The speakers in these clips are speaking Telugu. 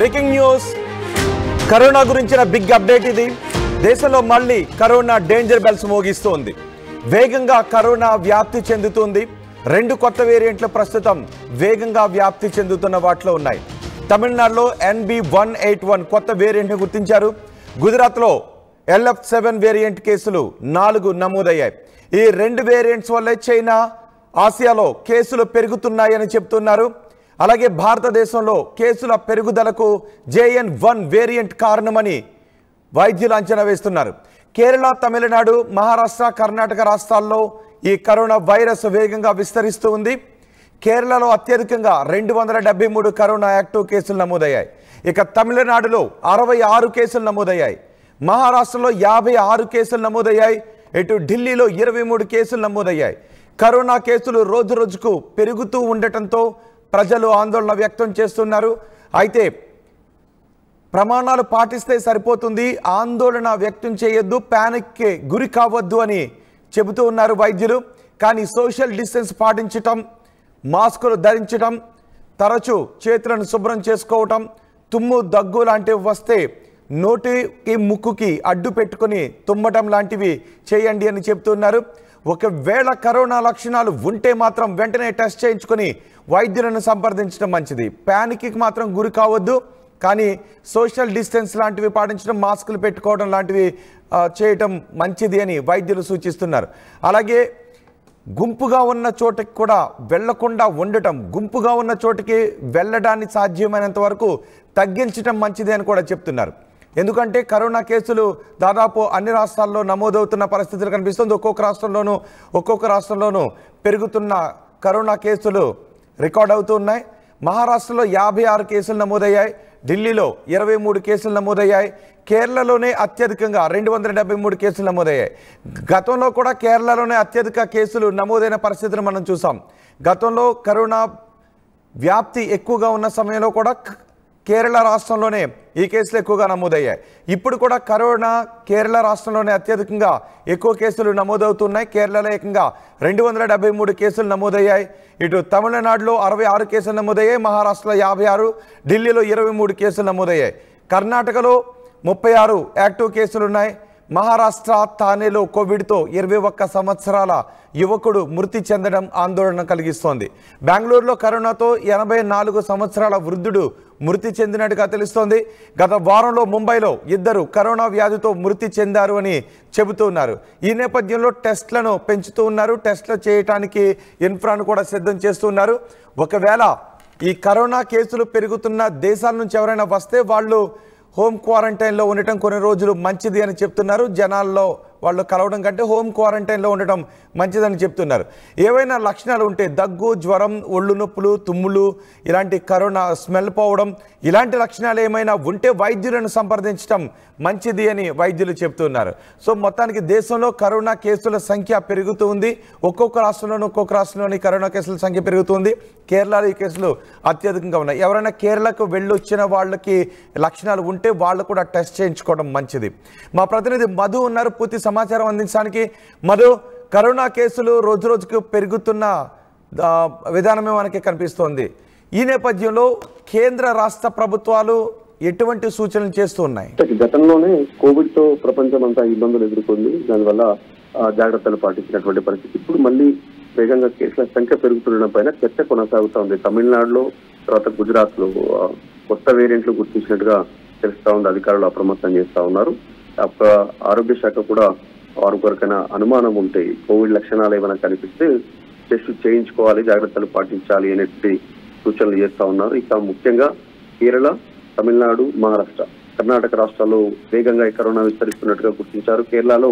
బ్రేకింగ్ న్యూస్ కరోనా గురించిన బిగ్ అప్డేట్ ఇది. దేశంలో మళ్ళీ కరోనా డేంజర్ బెల్స్ మోగిస్తోంది. వేగంగా కరోనా వ్యాప్తి చెందుతుంది. 2 కొత్త వేరియంట్లు ప్రస్తుతం వేగంగా వ్యాప్తి చెందుతున్న వాటిలో ఉన్నాయి. తమిళనాడులో NB181 కొత్త వేరియంట్ను గుర్తించారు. గుజరాత్లో LF7 వేరియంట్ కేసులు 4 నమోదయ్యాయి. ఈ 2 వేరియంట్స్ వల్లే చైనా, ఆసియాలో కేసులు పెరుగుతున్నాయని చెప్తున్నారు. అలాగే భారతదేశంలో కేసుల పెరుగుదలకు JN1 వేరియంట్ కారణమని వైద్యులు అంచనా వేస్తున్నారు. కేరళ, తమిళనాడు, మహారాష్ట్ర, కర్ణాటక రాష్ట్రాల్లో ఈ కరోనా వైరస్ వేగంగా విస్తరిస్తూ ఉంది. కేరళలో అత్యధికంగా 273 కరోనా యాక్టివ్ కేసులు నమోదయ్యాయి. ఇక తమిళనాడులో 66 కేసులు నమోదయ్యాయి. మహారాష్ట్రలో 56 కేసులు నమోదయ్యాయి. ఇటు ఢిల్లీలో 23 కేసులు నమోదయ్యాయి. కరోనా కేసులు రోజు రోజుకు పెరుగుతూ ఉండటంతో ప్రజలు ఆందోళన వ్యక్తం చేస్తున్నారు. అయితే ప్రమాణాలు పాటిస్తే సరిపోతుంది, ఆందోళన వ్యక్తం చేయొద్దు, ప్యానిక్కి గురి కావద్దు అని చెబుతూ ఉన్నారు వైద్యులు. కానీ సోషల్ డిస్టెన్స్ పాటించటం, మాస్కులు ధరించడం, తరచూ చేతులను శుభ్రం చేసుకోవటం, తుమ్ము, దగ్గు లాంటివి వస్తే నోటికి ముక్కుకి అడ్డు పెట్టుకొని తుమ్మటం లాంటివి చేయండి అని చెప్తున్నారు. ఒకవేళ కరోనా లక్షణాలు ఉంటే మాత్రం వెంటనే టెస్ట్ చేయించుకొని వైద్యులను సంప్రదించడం మంచిది. ప్యానిక్కి మాత్రం గురి కావద్దు. కానీ సోషల్ డిస్టెన్స్ లాంటివి పాటించడం, మాస్కులు పెట్టుకోవడం లాంటివి చేయటం మంచిది అని వైద్యులు సూచిస్తున్నారు. అలాగే గుంపుగా ఉన్న చోటుకి కూడా వెళ్లకుండా ఉండటం, గుంపుగా ఉన్న చోటుకి వెళ్ళడాన్ని సాధ్యమైనంత వరకు తగ్గించడం మంచిది అని కూడా చెప్తున్నారు. ఎందుకంటే కరోనా కేసులు దాదాపు అన్ని రాష్ట్రాల్లో నమోదవుతున్న పరిస్థితులు కనిపిస్తుంది. ఒక్కొక్క రాష్ట్రంలోనూ పెరుగుతున్న కరోనా కేసులు రికార్డ్ అవుతూ ఉన్నాయి. మహారాష్ట్రలో 56 కేసులు నమోదయ్యాయి. ఢిల్లీలో 23 కేసులు నమోదయ్యాయి. కేరళలోనే అత్యధికంగా 273 కేసులు నమోదయ్యాయి. గతంలో కూడా కేరళలోనే అత్యధిక కేసులు నమోదైన పరిస్థితులు మనం చూసాం. గతంలో కరోనా వ్యాప్తి ఎక్కువగా ఉన్న సమయంలో కూడా కేరళ రాష్ట్రంలోనే ఈ కేసులు ఎక్కువగా నమోదయ్యాయి. ఇప్పుడు కూడా కరోనా కేరళ రాష్ట్రంలోనే అత్యధికంగా ఎక్కువ కేసులు నమోదవుతున్నాయి. కేరళలో ఏకంగా 273 కేసులు నమోదయ్యాయి. ఇటు తమిళనాడులో 66 కేసులు నమోదయ్యాయి. మహారాష్ట్రలో 56, ఢిల్లీలో 23 కేసులు నమోదయ్యాయి. కర్ణాటకలో 36 యాక్టివ్ కేసులు ఉన్నాయి. మహారాష్ట్ర థానేలో కోవిడ్తో 21 సంవత్సరాల యువకుడు మృతి చెందడం ఆందోళన కలిగిస్తోంది. బెంగళూరులో కరోనాతో 84 సంవత్సరాల వృద్ధుడు మృతి చెందినట్టుగా తెలుస్తోంది. గత వారంలో ముంబైలో 2 కరోనా వ్యాధితో మృతి చెందారు అని చెబుతున్నారు. ఈ నేపథ్యంలో టెస్ట్లను పెంచుతూ ఉన్నారు. టెస్టులు చేయడానికి ఇన్ఫ్రాను కూడా సిద్ధం చేస్తున్నారు. ఒకవేళ ఈ కరోనా కేసులు పెరుగుతున్న దేశాల నుంచి ఎవరైనా వస్తే వాళ్ళు హోమ్ క్వారంటైన్లో ఉండటం కొన్ని రోజులు మంచిది అని చెప్తున్నారు. జనాల్లో వాళ్ళు కలవడం కంటే హోమ్ క్వారంటైన్లో ఉండటం మంచిదని చెప్తున్నారు. ఏవైనా లక్షణాలు ఉంటే దగ్గు, జ్వరం, ఒళ్ళు నొప్పులు, తుమ్ములు, ఇలాంటి కరోనా స్మెల్ పోవడం, ఇలాంటి లక్షణాలు ఏమైనా ఉంటే వైద్యులను సంప్రదించడం మంచిది అని వైద్యులు చెప్తున్నారు. సో మొత్తానికి దేశంలో కరోనా కేసుల సంఖ్య పెరుగుతూ ఉంది. ఒక్కొక్క రాష్ట్రంలోని కరోనా కేసుల సంఖ్య పెరుగుతుంది. కేరళలో ఈ కేసులు అత్యధికంగా ఉన్నాయి. ఎవరైనా కేరళకు వెళ్ళొచ్చిన వాళ్ళకి లక్షణాలు ఉంటే వాళ్ళు కూడా టెస్ట్ చేయించుకోవడం మంచిది. మా ప్రతినిధి మధు ఉన్నారు పూర్తి సమాచారం అందించడానికి. మధు, కరోనా కేసులు రోజు రోజుకు పెరుగుతున్న విధానమే మనకి కనిపిస్తోంది. ఈ నేపథ్యంలో కేంద్ర రాష్ట్ర ప్రభుత్వాలు ఎటువంటి సూచనలు చేస్తూ ఉన్నాయి? గతంలోనే కోవిడ్ తో ప్రపంచం అంతా ఇబ్బందులు ఎదుర్కొంది. దానివల్ల జాగ్రత్తలు పాటించినటువంటి పరిస్థితి ఇప్పుడు మళ్ళీ వేగంగా కేసుల సంఖ్య పెరుగుతుండడం పైన చర్చ కొనసాగుతా ఉంది. తమిళనాడులో, తర్వాత గుజరాత్ లో కొత్త వేరియంట్లు గుర్తించినట్టుగా తెలుస్తా ఉంది. అధికారులు అప్రమత్తం చేస్తా ఉన్నారు. ఆరోగ్య శాఖ కూడా వారు కొరకైనా అనుమానం ఉంటే, కోవిడ్ లక్షణాలు ఏమైనా కనిపిస్తే టెస్ట్ చేయించుకోవాలి, జాగ్రత్తలు పాటించాలి అనేటువంటి సూచనలు చేస్తా ఉన్నారు. ఇక ముఖ్యంగా కేరళ, తమిళనాడు, మహారాష్ట్ర, కర్ణాటక రాష్ట్రాల్లో వేగంగా ఈ కరోనా విస్తరిస్తున్నట్టుగా గుర్తించారు. కేరళలో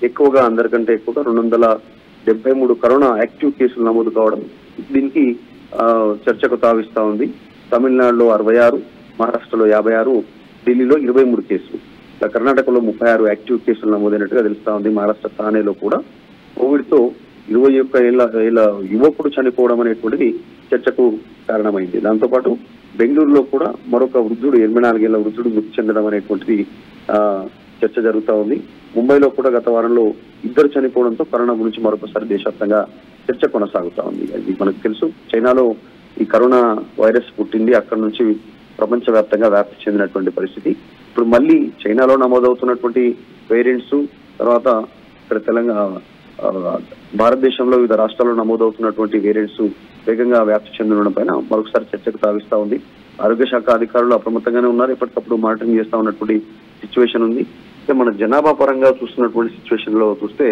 ఎక్కువగా, అందరికంటే ఎక్కువగా 273 కరోనా యాక్టివ్ కేసులు నమోదు కావడం దీనికి చర్చకు తావిస్తా ఉంది. తమిళనాడులో 66, మహారాష్ట్రలో 56, ఢిల్లీలో 23 కేసులు, కర్ణాటకలో 36 యాక్టివ్ కేసులు నమోదైనట్టుగా తెలుస్తా ఉంది. మహారాష్ట్ర థానేలో కూడా కోవిడ్ తో 21 ఏళ్ల యువకుడు చనిపోవడం అనేటువంటిది చర్చకు కారణమైంది. దాంతోపాటు బెంగళూరులో కూడా మరొక వృద్ధుడు, 84 ఏళ్ల వృద్ధుడు మృతి చెందడం అనేటువంటిది చర్చ జరుగుతూ ఉంది. ముంబైలో కూడా గత వారంలో 2 చనిపోవడంతో కరోనా గురించి మరొకసారి దేశవ్యాప్తంగా చర్చ కొనసాగుతా ఉంది. అది మనకు తెలుసు, చైనాలో ఈ కరోనా వైరస్ పుట్టింది. అక్కడి నుంచి ప్రపంచవ్యాప్తంగా వ్యాప్తి చెందినటువంటి పరిస్థితి. ఇప్పుడు మళ్ళీ చైనాలో నమోదవుతున్నటువంటి వేరియంట్స్, తర్వాత ఇక్కడ భారతదేశంలో వివిధ రాష్ట్రాల్లో నమోదవుతున్నటువంటి వేరియంట్స్ వేగంగా వ్యాప్తి చెందడం పైన మరొకసారి చర్చకు తావిస్తా ఉంది. ఆరోగ్య శాఖ అధికారులు అప్రమత్తంగానే ఉన్నారు, ఎప్పటికప్పుడు మానిటరింగ్ చేస్తా ఉన్నటువంటి సిచ్యువేషన్ ఉంది. మన జనాభా పరంగా చూస్తున్నటువంటి సిచ్యువేషన్ లో చూస్తే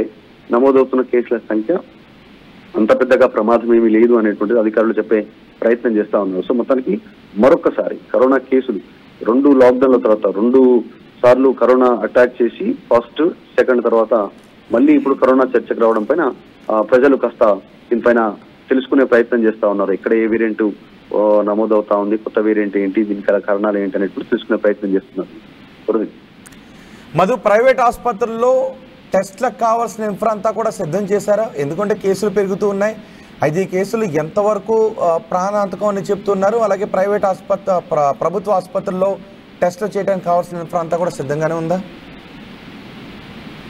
నమోదవుతున్న కేసుల సంఖ్య అంత పెద్దగా ప్రమాదం ఏమీ లేదు అనేటువంటిది అధికారులు చెప్పే ప్రయత్నం చేస్తా ఉన్నారు. సో మొత్తానికి మరొకసారి కరోనా కేసులు 2 లాక్డౌన్ల తర్వాత 2 సార్లు కరోనా అటాక్ చేసి ఫస్ట్ సెకండ్ తర్వాత మళ్ళీ ఇప్పుడు కరోనా చర్చకు రావడం పైన ప్రజలు కాస్త దీనిపైన తెలుసుకునే ప్రయత్నం చేస్తా ఉన్నారు. ఇక్కడ ఏ వేరియంట్ నమోదవుతా ఉంది, కొత్త వేరియంట్ ఏంటి, దీనికి కారణాలు ఏంటి అనేది తెలుసుకునే ప్రయత్నం చేస్తున్నారు. మధు, ప్రైవేట్ ఆసుపత్రుల్లో టెస్ట్లకు కావాల్సిన ఇన్ఫ్రా అంతా కూడా సిద్ధం చేశారా? ఎందుకంటే కేసులు పెరుగుతూ ఉన్నాయి. అయితే ఈ కేసులు ఎంతవరకు ప్రాణాంతకం అని చెప్తున్నారు? అలాగే ప్రైవేట్ ప్రభుత్వ ఆసుపత్రుల్లో టెస్టులు చేయడానికి కావాల్సిన ఇన్ఫ్రా అంతా కూడా సిద్ధంగానే ఉందా?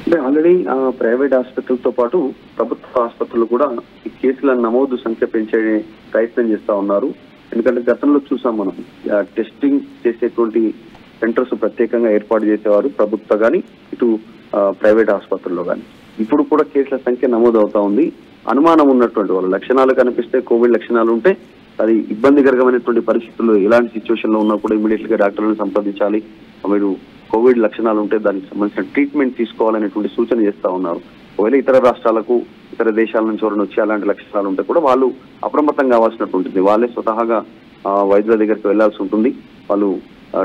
అంటే ఆల్రెడీ ప్రైవేట్ ఆసుపత్రులతో పాటు ప్రభుత్వ ఆసుపత్రులు కూడా ఈ కేసుల నమోదు సంఖ్య పెంచే ప్రయత్నం చేస్తా ఉన్నారు. ఎందుకంటే గతంలో చూసాం మనం టెస్టింగ్ చేసేటువంటి సెంటర్స్ ప్రత్యేకంగా ఏర్పాటు చేసేవారు ప్రభుత్వ కానీ ఇటు ప్రైవేట్ ఆసుపత్రుల్లో కానీ. ఇప్పుడు కూడా కేసుల సంఖ్య నమోదు అవుతా ఉంది. అనుమానం ఉన్నటువంటి వాళ్ళు లక్షణాలు కనిపిస్తే, కోవిడ్ లక్షణాలు ఉంటే అది ఇబ్బందికరమైనటువంటి పరిస్థితుల్లో ఎలాంటి సిచ్యువేషన్ లో ఉన్నా కూడా ఇమీడియట్ గా డాక్టర్లను సంప్రదించాలి. మీరు కోవిడ్ లక్షణాలు ఉంటే దానికి సంబంధించిన ట్రీట్మెంట్ తీసుకోవాలనేటువంటి సూచన చేస్తా ఉన్నారు. ఒకవేళ ఇతర రాష్ట్రాలకు, ఇతర దేశాల నుంచి ఎవరైనా వచ్చి అలాంటి లక్షణాలు ఉంటే కూడా వాళ్ళు అప్రమత్తం కావాల్సినటువంటిది. వాళ్ళే స్వతహాగా వైద్యుల దగ్గరికి వెళ్లాల్సి ఉంటుంది. వాళ్ళు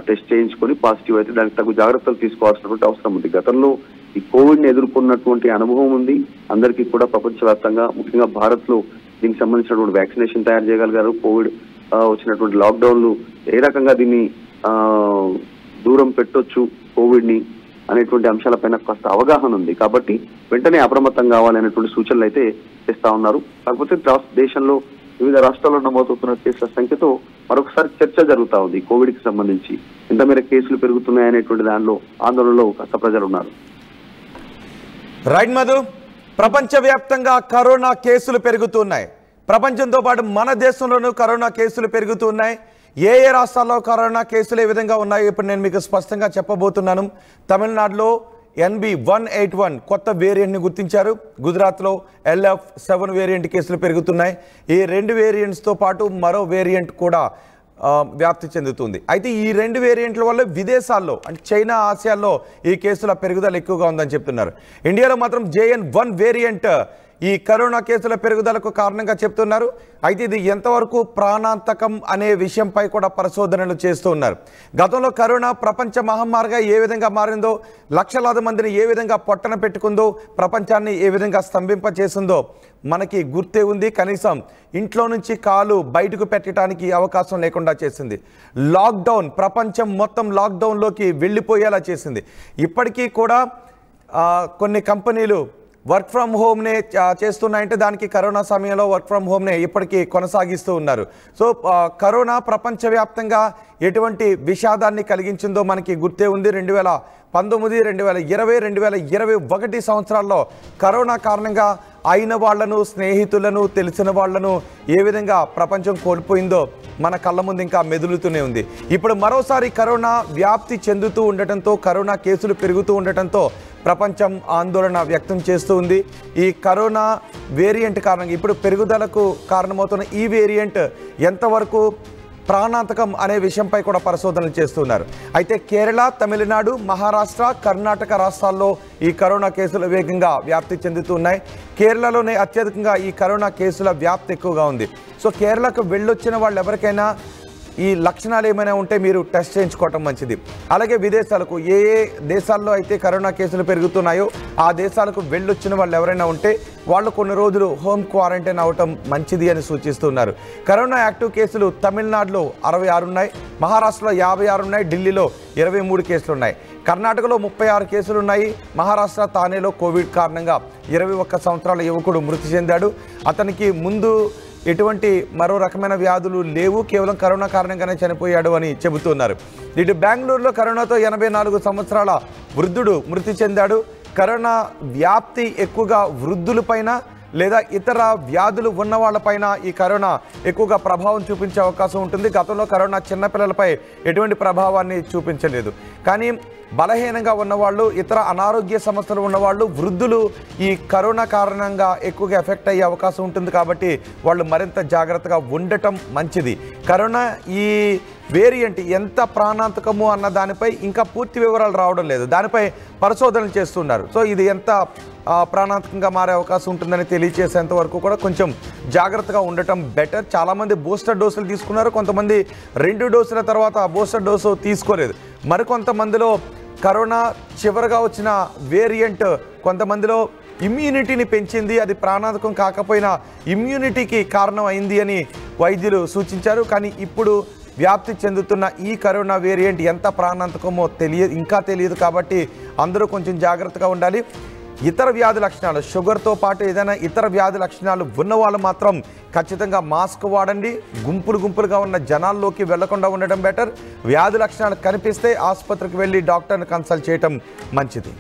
టెస్ట్ చేయించుకొని పాజిటివ్ అయితే దానికి తగు జాగ్రత్తలు తీసుకోవాల్సినటువంటి అవసరం ఉంది. గతంలో ఈ కోవిడ్ ని ఎదుర్కొన్నటువంటి అనుభవం ఉంది అందరికీ కూడా. ప్రపంచవ్యాప్తంగా ముఖ్యంగా భారత్ లో దీనికి సంబంధించినటువంటి వ్యాక్సినేషన్ తయారు చేయగలిగారు. కోవిడ్ వచ్చినటువంటి లాక్డౌన్లు ఏ రకంగా దీన్ని దూరం పెట్టొచ్చు కోవిడ్ ని అనేటువంటి అంశాలపైన కాస్త అవగాహన ఉంది. కాబట్టి వెంటనే అప్రమత్తం కావాలనేటువంటి సూచనలు అయితే చేస్తా ఉన్నారు. కాకపోతే దేశంలో వివిధ రాష్ట్రాల్లో నమోదవుతున్న కేసుల సంఖ్యతో మరొకసారి చర్చ జరుగుతా ఉంది. కోవిడ్ కి సంబంధించి ఎంత మేర కేసులు పెరుగుతున్నాయనేటువంటి దానిలో ఆందోళనలో కాస్త ప్రజలు ఉన్నారు. రైట్ మధు, ప్రపంచవ్యాప్తంగా కరోనా కేసులు పెరుగుతున్నాయి. ప్రపంచంతో పాటు మన దేశంలోనూ కరోనా కేసులు పెరుగుతున్నాయి. ఏ రాష్ట్రాల్లో కరోనా కేసులు ఏ విధంగా ఉన్నాయి ఇప్పుడు నేను మీకు స్పష్టంగా చెప్పబోతున్నాను. తమిళనాడులో NB181 కొత్త వేరియంట్ని గుర్తించారు. గుజరాత్లో LF7 వేరియంట్ కేసులు పెరుగుతున్నాయి. ఈ 2 వేరియంట్స్తో పాటు మరో వేరియంట్ కూడా వ్యాప్తి చెందుతుంది. అయితే ఈ 2 వేరియంట్ల వల్ల విదేశాల్లో అంటే చైనా, ఆసియాల్లో ఈ కేసుల పెరుగుదల ఎక్కువగా ఉందని చెప్తున్నారు. ఇండియాలో మాత్రం JN1 వేరియంట్ ఈ కరోనా కేసుల పెరుగుదలకు కారణంగా చెప్తున్నారు. అయితే ఇది ఎంతవరకు ప్రాణాంతకం అనే విషయంపై కూడా పరిశోధనలు చేస్తూ ఉన్నారు. గతంలో కరోనా ప్రపంచ మహమ్మారిగా ఏ విధంగా మారిందో, లక్షలాది మందిని ఏ విధంగా పొట్టన పెట్టుకుందో, ప్రపంచాన్ని ఏ విధంగా స్తంభింపచేసిందో మనకి గుర్తే ఉంది. కనీసం ఇంట్లో నుంచి కాలు బయటకు పెట్టడానికి అవకాశం లేకుండా చేసింది. లాక్డౌన్, ప్రపంచం మొత్తం లాక్డౌన్లోకి వెళ్ళిపోయేలా చేసింది. ఇప్పటికీ కూడా కొన్ని కంపెనీలు వర్క్ ఫ్రమ్ హోమ్నే చేస్తున్నాయంటే దానికి కరోనా సమయంలో వర్క్ ఫ్రమ్ హోమ్నే ఇప్పటికీ కొనసాగిస్తూ ఉన్నారు. సో కరోనా ప్రపంచవ్యాప్తంగా ఎటువంటి విషాదాన్ని కలిగించిందో మనకి గుర్తే ఉంది. 2019, 2020, 2021 సంవత్సరాల్లో కరోనా కారణంగా అయిన వాళ్లను, స్నేహితులను, తెలిసిన వాళ్లను ఏ విధంగా ప్రపంచం కోల్పోయిందో మన కళ్ళ ముందు ఇంకా మెదులుతూనే ఉంది. ఇప్పుడు మరోసారి కరోనా వ్యాప్తి చెందుతూ ఉండటంతో, కరోనా కేసులు పెరుగుతూ ఉండటంతో ప్రపంచం ఆందోళన వ్యక్తం చేస్తూ ఉంది. ఈ కరోనా వేరియంట్ కారణంగా ఇప్పుడు పెరుగుదలకు కారణమవుతున్న ఈ వేరియంట్ ఎంతవరకు ప్రాణాంతకం అనే విషయంపై కూడా పరిశోధనలు చేస్తున్నారు. అయితే కేరళ, తమిళనాడు, మహారాష్ట్ర, కర్ణాటక రాష్ట్రాల్లో ఈ కరోనా కేసులు వేగంగా వ్యాప్తి చెందుతున్నాయి. కేరళలోనే అత్యధికంగా ఈ కరోనా కేసుల వ్యాప్తి ఎక్కువగా ఉంది. సో కేరళకు వెళ్ళొచ్చిన వాళ్ళు ఎవరికైనా ఈ లక్షణాలు ఏమైనా ఉంటే మీరు టెస్ట్ చేయించుకోవటం మంచిది. అలాగే విదేశాలకు, ఏ దేశాల్లో అయితే కరోనా కేసులు పెరుగుతున్నాయో ఆ దేశాలకు వెళ్ళొచ్చిన వాళ్ళు ఎవరైనా ఉంటే వాళ్ళు కొన్ని రోజులు హోమ్ క్వారంటైన్ అవటం మంచిది అని సూచిస్తున్నారు. కరోనా యాక్టివ్ కేసులు తమిళనాడులో 66 ఉన్నాయి, మహారాష్ట్రలో 56 ఉన్నాయి, ఢిల్లీలో 23 కేసులు ఉన్నాయి, కర్ణాటకలో 36 కేసులు ఉన్నాయి. మహారాష్ట్ర తానేలో కోవిడ్ కారణంగా 21 సంవత్సరాల యువకుడు మృతి చెందాడు. అతనికి ముందు ఎటువంటి మరో రకమైన వ్యాధులు లేవు, కేవలం కరోనా కారణంగానే చనిపోయాడు అని చెబుతున్నారు. ఇటు బెంగళూరులో కరోనాతో 84 సంవత్సరాల వృద్ధుడు మృతి చెందాడు. కరోనా వ్యాప్తి ఎక్కువగా వృద్ధులపైన, లేదా ఇతర వ్యాధులు ఉన్న వాళ్ళపైన ఈ కరోనా ఎక్కువగా ప్రభావం చూపించే అవకాశం ఉంటుంది. గతంలో కరోనా చిన్నపిల్లలపై ఎటువంటి ప్రభావాన్ని చూపించలేదు. కానీ బలహీనంగా ఉన్నవాళ్ళు, ఇతర అనారోగ్య సమస్యలు ఉన్నవాళ్ళు, వృద్ధులు ఈ కరోనా కారణంగా ఎక్కువగా ఎఫెక్ట్ అయ్యే అవకాశం ఉంటుంది. కాబట్టి వాళ్ళు మరింత జాగ్రత్తగా ఉండటం మంచిది. కరోనా ఈ వేరియంట్ ఎంత ప్రాణాంతకము అన్న దానిపై ఇంకా పూర్తి వివరాలు రావడం లేదు. దానిపై పరిశోధనలు చేస్తున్నారు. సో ఇది ఎంత ప్రాణాంతకంగా మారే అవకాశం ఉంటుందని తెలియజేసేంత వరకు కూడా కొంచెం జాగ్రత్తగా ఉండటం బెటర్. చాలామంది బూస్టర్ డోసులు తీసుకున్నారు, కొంతమంది 2 డోసుల తర్వాత బూస్టర్ డోసు తీసుకోలేదు. మరికొంతమందిలో కరోనా చివరగా వచ్చిన వేరియంట్ కొంతమందిలో ఇమ్యూనిటీని పెంచింది, అది ప్రాణాంతకం కాకపోయినా ఇమ్యూనిటీకి కారణం అయింది అని వైద్యులు సూచించారు. కానీ ఇప్పుడు వ్యాప్తి చెందుతున్న ఈ కరోనా వేరియంట్ ఎంత ప్రాణాంతకమో ఇంకా తెలియదు. కాబట్టి అందరూ కొంచెం జాగ్రత్తగా ఉండాలి. ఇతర వ్యాధి లక్షణాలు, షుగర్తో పాటు ఏదైనా ఇతర వ్యాధి లక్షణాలు ఉన్న వాళ్ళు మాత్రం ఖచ్చితంగా మాస్క్ వాడండి. గుంపులుగా ఉన్న జనాల్లోకి వెళ్లకుండా ఉండడం బెటర్. వ్యాధి లక్షణాలు కనిపిస్తే ఆసుపత్రికి వెళ్ళి డాక్టర్ని కన్సల్ట్ చేయటం మంచిది.